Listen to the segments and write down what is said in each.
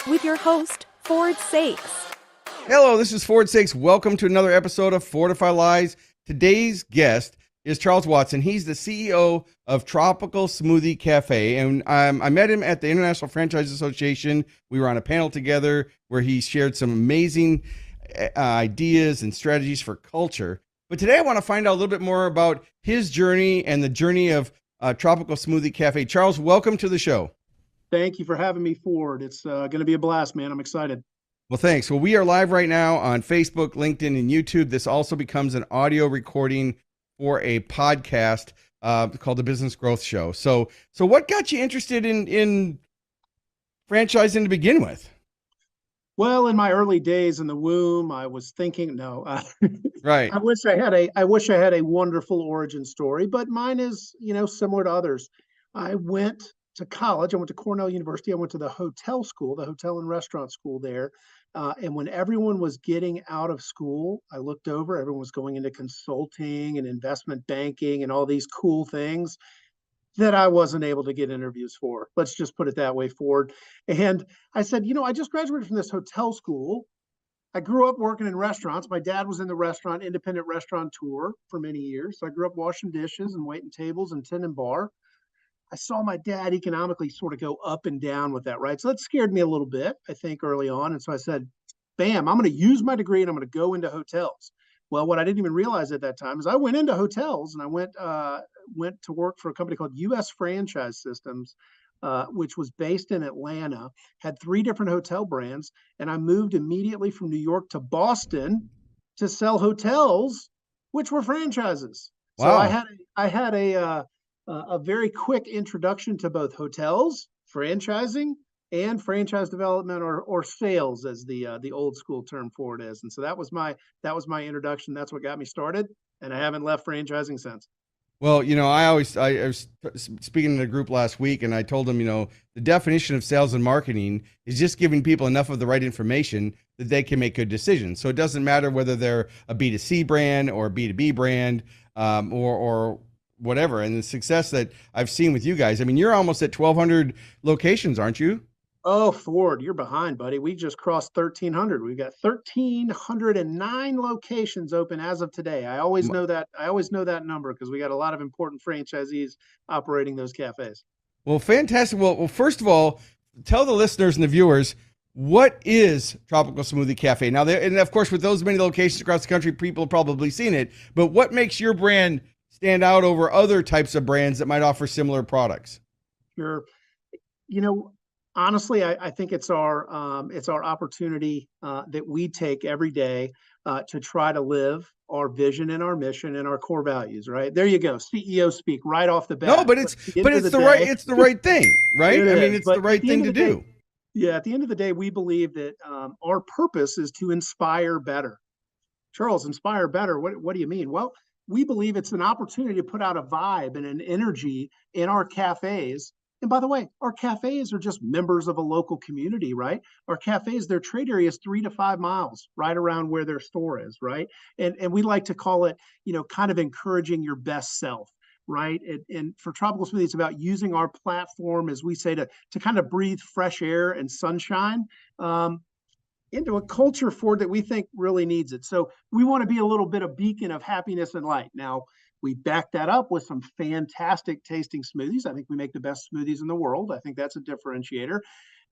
with your host, Ford Saeks. Hello, this is Ford Saeks. Welcome to another episode of Fordify Lies. Today's guest is Charles Watson. He's the CEO of Tropical Smoothie Cafe, and I met him at the International Franchise Association. We were on a panel together where he shared some amazing ideas and strategies for culture. But today I want to find out a little bit more about his journey and the journey of Tropical Smoothie Cafe. Charles, welcome to the show. Thank you for having me, Ford. It's going to be a blast, man. I'm excited. Well, thanks. Well, we are live right now on Facebook, LinkedIn, and YouTube. This also becomes an audio recording for a podcast called The Business Growth Show. So what got you interested in franchising to begin with? Well, in my early days in the womb, I was thinking, Right. I wish I had a wonderful origin story, but mine is, similar to others. I went to college. I went to Cornell University. I went to the hotel school, the hotel and restaurant school there. And when everyone was getting out of school, I looked over, everyone was going into consulting and investment banking and all these cool things that I wasn't able to get interviews for. Let's just put it that way, Ford. And I said, I just graduated from this hotel school. I grew up working in restaurants. My dad was in the restaurant, independent restaurateur for many years. So I grew up washing dishes and waiting tables and tending bar. I saw my dad economically sort of go up and down with that, right? So that scared me a little bit, I think, early on. And so I said, bam, I'm going to use my degree and I'm going to go into hotels. Well, what I didn't even realize at that time is I went into hotels and I went to work for a company called U.S. Franchise Systems, which was based in Atlanta, had 3 different hotel brands. And I moved immediately from New York to Boston to sell hotels, which were franchises. Wow. So I had a very quick introduction to both hotels, franchising, and franchise development or sales, as the old school term for it is. And so that was my introduction. That's what got me started, and I haven't left franchising since. Well, I was speaking in a group last week, and I told them, the definition of sales and marketing is just giving people enough of the right information that they can make good decisions. So it doesn't matter whether they're a B2C brand or a B2B brand, or whatever. And the success that I've seen with you guys, I mean, you're almost at 1,200 locations, aren't you? Oh, Ford, you're behind, buddy. We just crossed 1,300. We've got 1,309 locations open as of today. I always know that number because we got a lot of important franchisees operating those cafes. Well, fantastic. Well, first of all, tell the listeners and the viewers, what is Tropical Smoothie Cafe? Now, and of course, with those many locations across the country, people have probably seen it, but what makes your brand stand out over other types of brands that might offer similar products? Sure. Honestly, I think it's our opportunity that we take every day to try to live our vision and our mission and our core values. Right there, you go, CEO speak right off the bat. No, but it's the right thing, right? I mean, it's the right thing to do. Yeah, at the end of the day, we believe that our purpose is to inspire better. Charles, inspire better. What do you mean? Well, we believe it's an opportunity to put out a vibe and an energy in our cafes. And by the way, our cafes are just members of a local community, right? Our cafes, their trade area is 3 to 5 miles right around where their store is, right? And we like to call it, kind of encouraging your best self, right? And for Tropical Smoothie, it's about using our platform, as we say, to kind of breathe fresh air and sunshine into a culture, Ford, that we think really needs it. So we want to be a little bit of beacon of happiness and light. Now, we back that up with some fantastic tasting smoothies. I think we make the best smoothies in the world. I think that's a differentiator.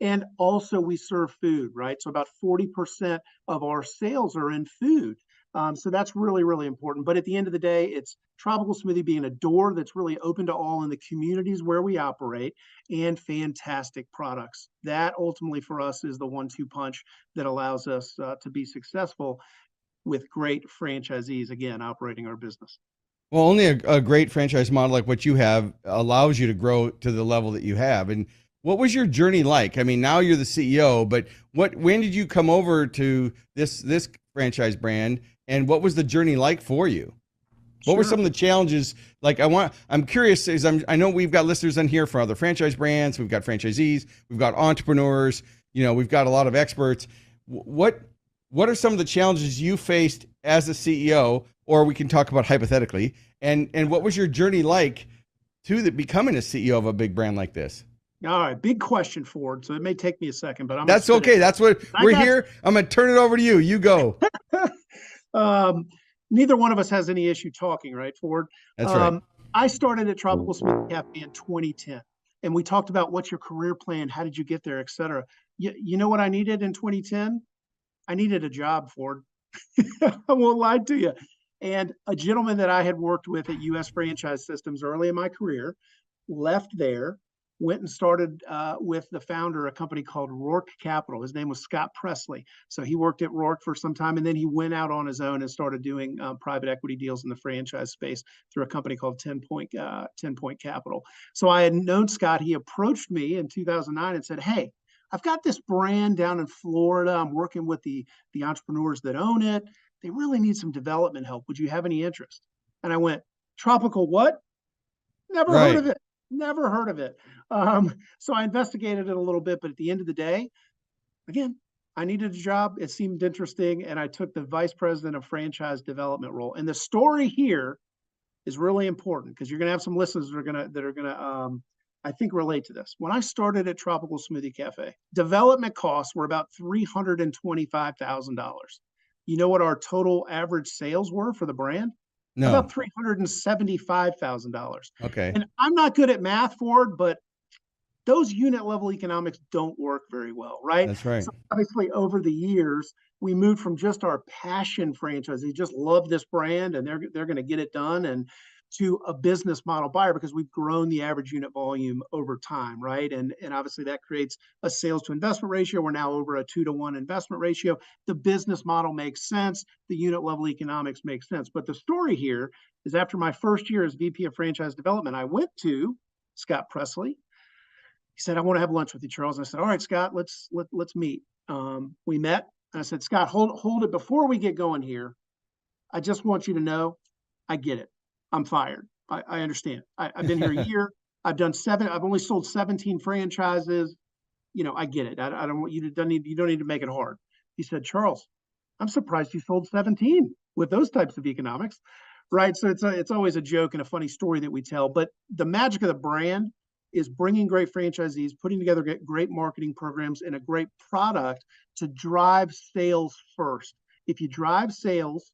And also we serve food, right? So about 40% of our sales are in food. So that's really, really important. But at the end of the day, it's Tropical Smoothie being a door that's really open to all in the communities where we operate, and fantastic products. That ultimately for us is the 1-2 punch that allows us to be successful with great franchisees, again, operating our business. Well, only a great franchise model like what you have allows you to grow to the level that you have. And what was your journey like? I mean, now you're the CEO, but when did you come over to this franchise brand, and what was the journey like for you? What were some of the challenges? Like, I'm curious, I know we've got listeners in here for other franchise brands. We've got franchisees, we've got entrepreneurs, we've got a lot of experts. What are some of the challenges you faced as a CEO, or we can talk about hypothetically, and what was your journey like to becoming a CEO of a big brand like this? All right, big question, Ford. So it may take me a second, but I'm gonna That's spit okay. it. That's what I we're got here. I'm going to turn it over to you. You go. um, neither one of us has any issue talking, right, Ford? That's right. Um, I started at Tropical Smoothie Cafe in 2010, and we talked about what's your career plan, how did you get there, et cetera. You know what I needed in 2010? I needed a job, Ford. I won't lie to you. And a gentleman that I had worked with at US Franchise Systems early in my career left there, went and started with the founder, a company called Rourke Capital. His name was Scott Presley. So he worked at Rourke for some time, and then he went out on his own and started doing private equity deals in the franchise space through a company called 10 Point Capital. So I had known Scott. He approached me in 2009 and said, "Hey, I've got this brand down in Florida. I'm working with the entrepreneurs that own it. They really need some development help. Would you have any interest?" And I went, "Tropical what? Never heard Right. of it. Never heard of it." So I investigated it a little bit, but at the end of the day, again, I needed a job. It seemed interesting, and I took the vice president of franchise development role. And the story here is really important because you're going to have some listeners that are going to I think relate to this. When I started at Tropical Smoothie Cafe, development costs were about $325,000. You know what our total average sales were for the brand? No. About $375,000. Okay. And I'm not good at math, Ford, but those unit level economics don't work very well, right? That's right. So obviously over the years, we moved from just our passion franchisees, just love this brand and they're going to get it done, and to a business model buyer because we've grown the average unit volume over time, right? And obviously that creates a sales to investment ratio. We're now over a 2-to-1 investment ratio. The business model makes sense. The unit level economics makes sense. But the story here is after my first year as VP of franchise development, I went to Scott Presley. He said, "I want to have lunch with you, Charles." And I said, "All right, Scott, let's meet." We met. And I said, "Scott, hold it before we get going here. I just want you to know, I get it. I'm fired. I understand. I've been here a year. I've only sold 17 franchises. I get it. I don't want you to you don't need to make it hard." He said, "Charles, I'm surprised you sold 17 with those types of economics." Right. So it's always a joke and a funny story that we tell. But the magic of the brand is bringing great franchisees, putting together great marketing programs and a great product to drive sales first. If you drive sales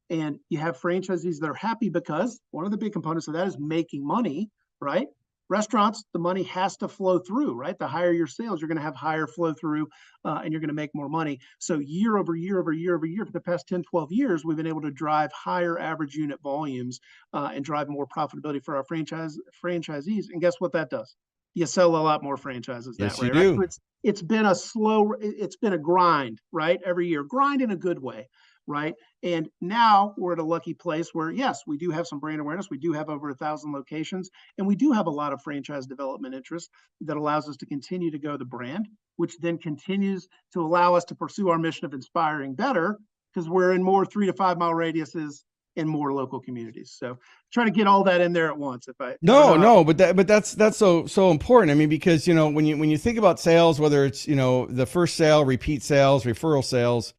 and you have franchisees that are happy, because one of the big components of that is making money, right? Restaurants, the money has to flow through, right? The higher your sales, you're going to have higher flow through and you're going to make more money. So year over year over year over year for the past 10, 12 years, we've been able to drive higher average unit volumes and drive more profitability for our franchisees. And guess what that does? You sell a lot more franchises that Yes, you way, right? So do. it's been a grind, right? Every year, grind in a good way, right? And now we're at a lucky place where, yes, we do have some brand awareness. We do have over 1,000 locations, and we do have a lot of franchise development interest that allows us to continue to grow the brand, which then continues to allow us to pursue our mission of inspiring better because we're in more 3 to 5 mile radiuses in more local communities. So try to get all that in there at once. I don't No, know how. no, but that's so important. I mean, because when you think about sales, whether it's the first sale, repeat sales, referral sales,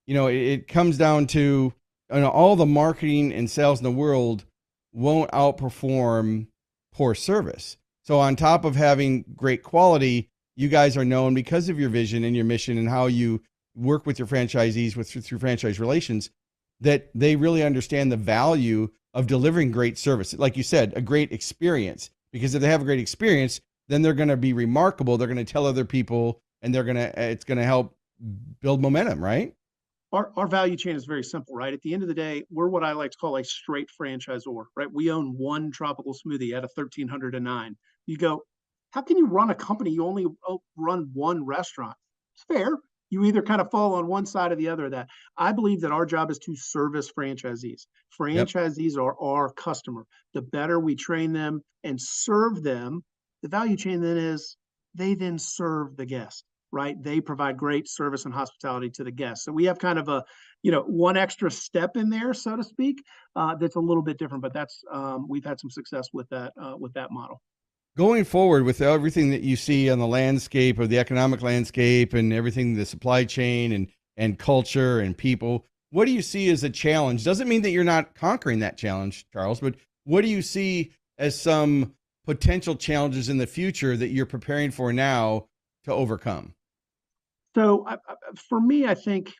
it comes down to all the marketing and sales in the world won't outperform poor service. So on top of having great quality, you guys are known because of your vision and your mission and how you work with your franchisees through franchise relations, that they really understand the value of delivering great service. Like you said, a great experience, because if they have a great experience, then they're going to be remarkable. They're going to tell other people and it's going to help build momentum, right? Our value chain is very simple, right? At the end of the day, we're what I like to call a straight franchisor, right? We own one tropical smoothie out of 1,309. You go, how can you run a company? You only run one restaurant. It's fair. You either kind of fall on one side or the other of that. I believe that our job is to service franchisees. Yep. Franchisees are our customer. The better we train them and serve them, the value chain then is they then serve the guest, right? They provide great service and hospitality to the guests. So we have kind of one extra step in there, so to speak, that's a little bit different, but we've had some success with that model. Going forward with everything that you see on the landscape of the economic landscape and everything, the supply chain and culture and people, what do you see as a challenge? Doesn't mean that you're not conquering that challenge, Charles, but what do you see as some potential challenges in the future that you're preparing for now to overcome? So for me, I think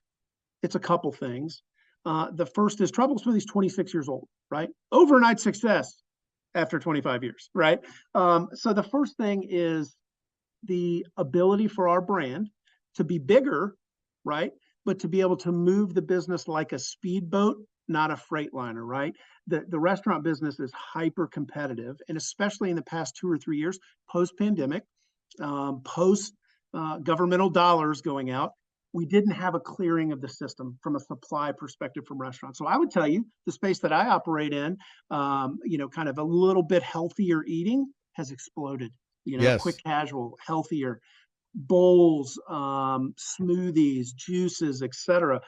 it's a couple things. The first is Tropical Smoothie's 26 years old, right? Overnight success after 25 years, right? So the first thing is the ability for our brand to be bigger, right? But to be able to move the business like a speedboat, not a freight liner, right? The restaurant business is hyper competitive, and especially in the past 2 or 3 years, post pandemic, post governmental dollars going out, we didn't have a clearing of the system from a supply perspective from restaurants. So I would tell you the space that I operate in, kind of a little bit healthier eating has exploded. Quick Yes. casual, healthier bowls, smoothies, juices, etc.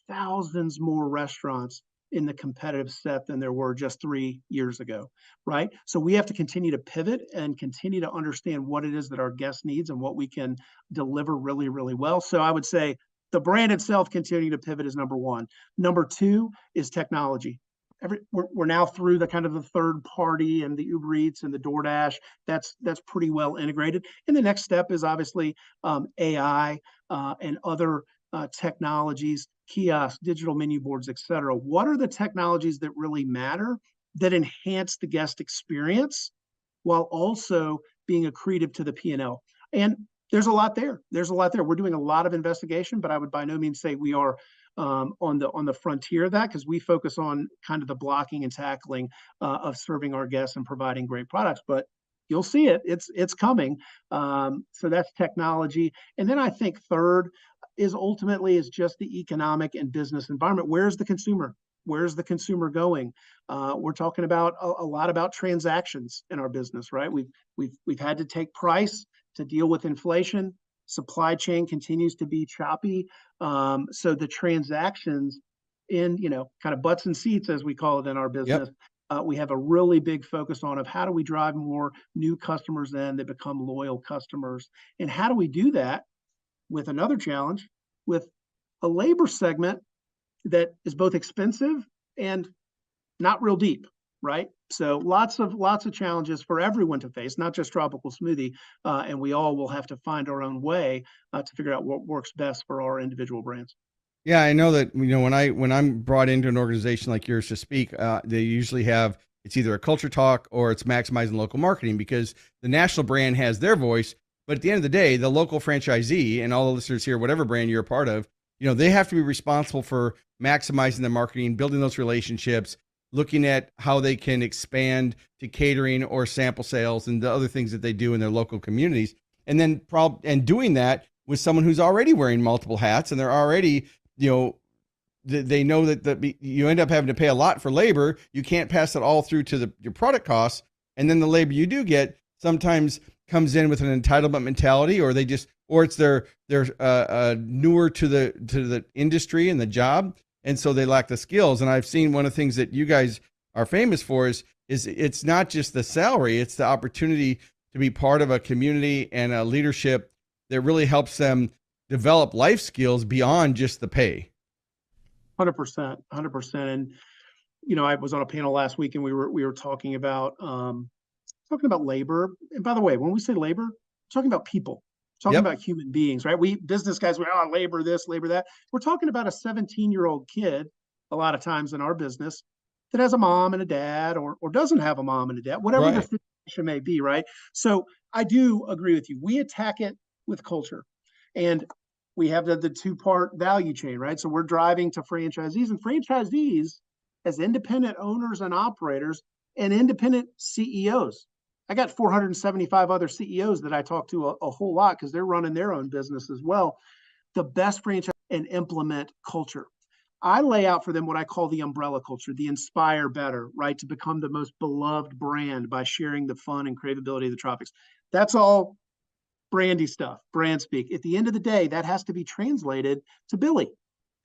Thousands more restaurants in the competitive set than there were just 3 years ago, right? So we have to continue to pivot and continue to understand what it is that our guest needs and what we can deliver really, really well. So I would say the brand itself continuing to pivot is number one. Number two is technology. We're now through the kind of the third party and the Uber Eats and the DoorDash. That's pretty well integrated. And the next step is obviously AI and other technologies, kiosks, digital menu boards, et cetera. What are the technologies that really matter that enhance the guest experience while also being accretive to the P&L? And there's a lot there. There's a lot there. We're doing a lot of investigation, but I would by no means say we are on the frontier of that, because we focus on kind of the blocking and tackling of serving our guests and providing great products. But you'll see it. It's coming. So that's technology. And then I think third is ultimately is just the economic and business environment. Where's the consumer? Where's the consumer going? We're talking about a lot about transactions in our business, right? We've had to take price to deal with inflation. Supply chain continues to be choppy. So the transactions in, kind of butts and seats, as we call it in our business, we have a really big focus on of how do we drive more new customers in that become loyal customers? And how do we do that with another challenge, with a labor segment that is both expensive and not real deep, right? So lots of challenges for everyone to face, not just Tropical Smoothie, and we all will have to find our own way to figure out what works best for our individual brands. Yeah, I know that, when I'm brought into an organization like yours to speak, they usually have, it's either a culture talk or it's maximizing local marketing, because the national brand has their voice. But at the end of the day, the local franchisee and all the listeners here, whatever brand you're a part of, they have to be responsible for maximizing the marketing, building those relationships, looking at how they can expand to catering or sample sales and the other things that they do in their local communities. And then and doing that with someone who's already wearing multiple hats, and they're already, they know that you end up having to pay a lot for labor. You can't pass it all through to your product costs. And then the labor you do get sometimes comes in with an entitlement mentality, or it's they're newer to the industry and the job, and so they lack the skills. And I've seen one of the things that you guys are famous for is it's not just the salary, it's the opportunity to be part of a community and a leadership that really helps them develop life skills beyond just the pay. 100%. And I was on a panel last week, and we were talking about labor. And by the way, when we say labor, we're talking about people, talking about human beings, right? We business guys, labor this, labor that. We're talking about a 17-year-old kid a lot of times in our business that has a mom and a dad, or doesn't have a mom and a dad, whatever the situation may be, right? So I do agree with you. We attack it with culture, and we have the two-part value chain, right? So we're driving to franchisees, and franchisees as independent owners and operators and independent CEOs. I got 475 other CEOs that I talk to a whole lot, because they're running their own business as well. The best franchise and implement culture. I lay out for them what I call the umbrella culture, the inspire better, right? To become the most beloved brand by sharing the fun and craveability of the tropics. That's all brandy stuff, brand speak. At the end of the day, that has to be translated to Billy,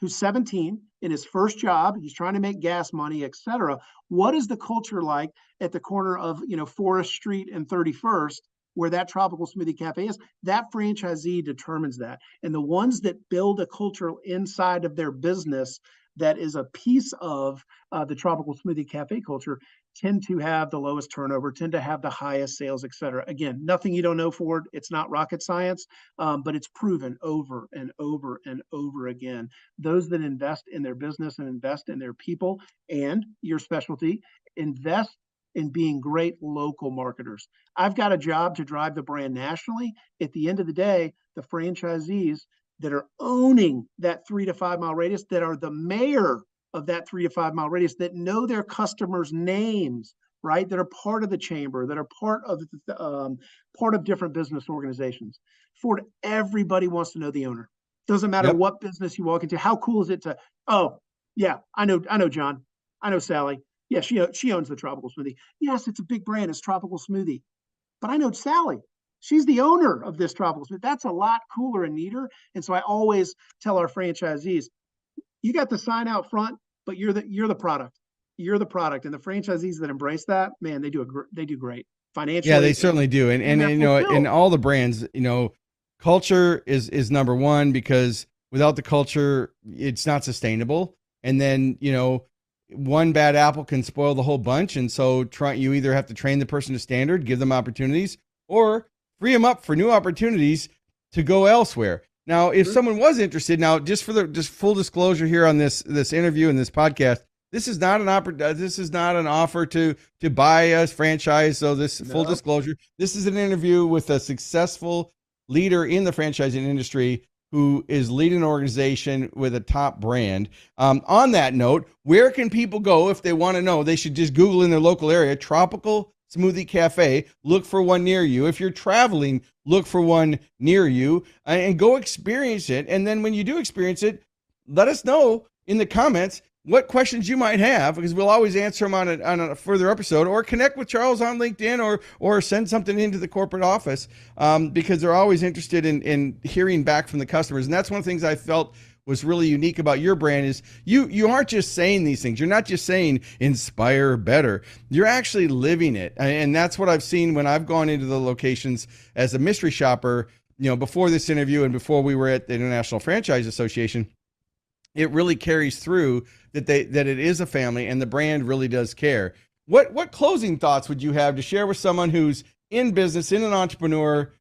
who's 17 in his first job. He's trying to make gas money, et cetera. What is the culture like at the corner of, Forest Street and 31st, where that Tropical Smoothie Cafe is? That franchisee determines that. And the ones that build a culture inside of their business that is a piece of the Tropical Smoothie Cafe culture, tend to have the lowest turnover, tend to have the highest sales, et cetera. Again, nothing you don't know, Ford. It's not rocket science, but it's proven over and over and over again. Those that invest in their business and invest in their people and your specialty, invest in being great local marketers. I've got a job to drive the brand nationally. At the end of the day, the franchisees that are owning that 3 to 5 mile radius, that are the mayor of that 3 to 5 mile radius, that know their customers' names, right? That are part of the chamber, that are part of different business organizations. Ford, everybody wants to know the owner. Doesn't matter Yep. what business you walk into. How cool is it to, oh yeah, I know John, I know Sally. Yeah, she owns the Tropical Smoothie. Yes, it's a big brand. It's Tropical Smoothie, but I know Sally. She's the owner of this Tropical Smoothie. That's a lot cooler and neater. And so I always tell our franchisees, you got the sign out front, but you're the product. You're the product. And the franchisees that embrace that, man, they do great financially. Yeah, they certainly do. And they're you know, in fulfilled. all the brands, you know, culture is number one, because without the culture, it's not sustainable. And then, you know, one bad apple can spoil the whole bunch. And so you either have to train the person to standard, give them opportunities, or free them up for new opportunities to go elsewhere. Now, if someone was interested, now just full disclosure here on this interview and this podcast, this is not an offer to buy a franchise. So full disclosure, this is an interview with a successful leader in the franchising industry who is leading an organization with a top brand. On that note, where can people go if they want to know? They should just Google in their local area, Tropical Smoothie Cafe. Look for one near you. If you're traveling, look for one near you and go experience it. And then when you do experience it, let us know in the comments what questions you might have, because we'll always answer them on a further episode, or connect with Charles on LinkedIn, or send something into the corporate office, because they're always interested in hearing back from the customers. And that's one of the things I felt was really unique about your brand is you aren't just saying these things. You're not just saying inspire better. You're actually living it. And that's what I've seen when I've gone into the locations as a mystery shopper, you know, before this interview and before we were at the International Franchise Association. It really carries through that it is a family and the brand really does care. What closing thoughts would you have to share with someone who's in business, in an entrepreneur,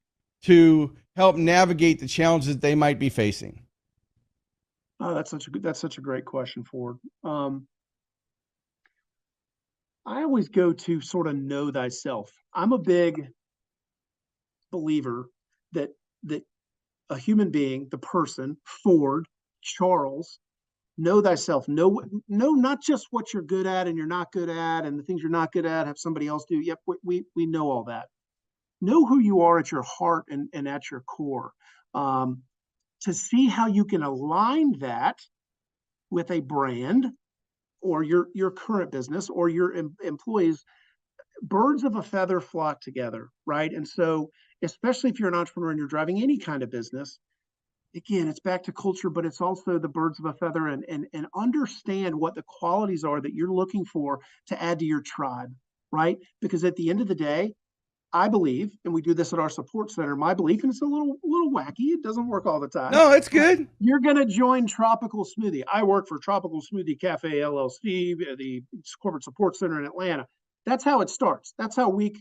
to help navigate the challenges that they might be facing? Oh, that's such a great question, Ford. I always go to sort of know thyself. I'm a big believer that a human being, the person, Ford, Charles, know thyself. Know not just what you're good at and you're not good at, and the things you're not good at have somebody else do. Yep, we know all that. Know who you are at your heart and at your core. To see how you can align that with a brand or your current business or your employees. Birds of a feather flock together, right? And so, especially if you're an entrepreneur and you're driving any kind of business, again, it's back to culture, but it's also the birds of a feather, and understand what the qualities are that you're looking for to add to your tribe, right? Because at the end of the day, I believe, and we do this at our support center, my belief, and it's a little wacky, it doesn't work all the time. No, it's good. You're going to join Tropical Smoothie. I work for Tropical Smoothie Cafe LLC, the corporate support center in Atlanta. That's how it starts. That's how week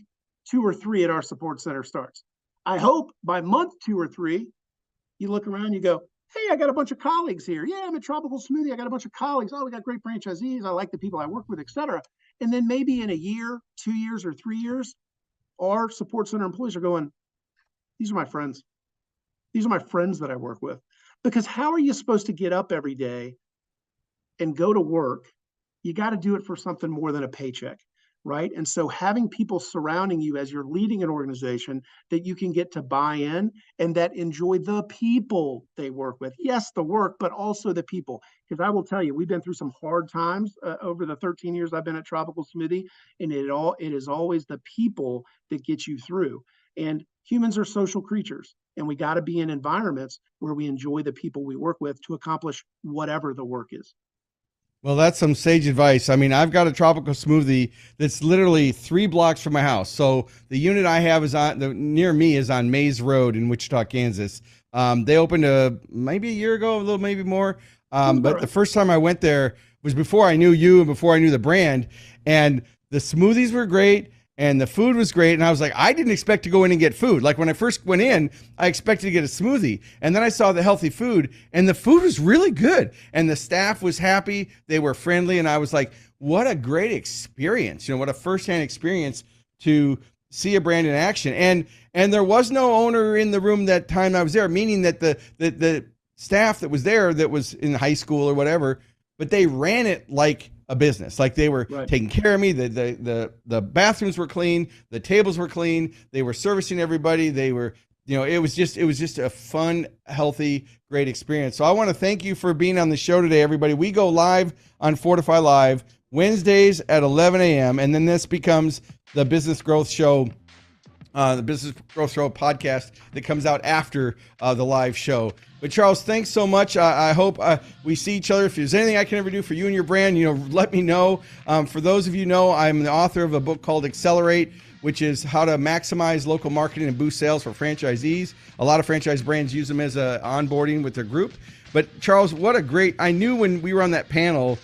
2 or 3 at our support center starts. I hope by month 2 or 3, you look around, you go, hey, I got a bunch of colleagues here. Yeah, I'm at Tropical Smoothie. I got a bunch of colleagues. Oh, we got great franchisees. I like the people I work with, et cetera. And then maybe in a year, 2 years, or 3 years, our support center employees are going, these are my friends. These are my friends that I work with. Because how are you supposed to get up every day and go to work? You got to do it for something more than a paycheck, right? And so having people surrounding you as you're leading an organization that you can get to buy in and that enjoy the people they work with. Yes, the work, but also the people. Because I will tell you, we've been through some hard times over the 13 years I've been at Tropical Smoothie, and it is always the people that get you through. And humans are social creatures, and we got to be in environments where we enjoy the people we work with to accomplish whatever the work is. Well, that's some sage advice. I mean, I've got a Tropical Smoothie that's literally 3 blocks from my house. So the unit I have near me is on Mays Road in Wichita, Kansas. They opened maybe a year ago, a little, maybe more. But the first time I went there was before I knew you and before I knew the brand. And the smoothies were great. And the food was great. And I was like, I didn't expect to go in and get food. Like when I first went in, I expected to get a smoothie. And then I saw the healthy food, and the food was really good. And the staff was happy. They were friendly. And I was like, what a great experience. What a firsthand experience to see a brand in action. And there was no owner in the room that time I was there, meaning that the staff that was there that was in high school or whatever, but they ran it like a business. Like they were taking care of me. The bathrooms were clean. The tables were clean. They were servicing everybody. They were, it was just a fun, healthy, great experience. So I want to thank you for being on the show today, everybody. We go live on Fordify Live Wednesdays at 11 a.m. And then this becomes the Business Growth Show, the Business Growth Show podcast that comes out after the live show. But Charles, thanks so much. I hope we see each other. If there's anything I can ever do for you and your brand, let me know. For those of you know, I'm the author of a book called Accelerate, which is how to maximize local marketing and boost sales for franchisees. A lot of franchise brands use them as a onboarding with their group. But Charles, I knew when we were on that panel,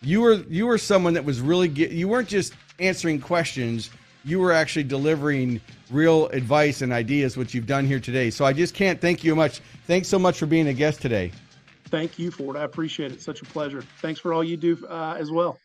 you were someone that was really, you weren't just answering questions, you were actually delivering real advice and ideas, which you've done here today. So I just can't thank you much. Thanks so much for being a guest today. Thank you, Ford. I appreciate it. Such a pleasure. Thanks for all you do as well.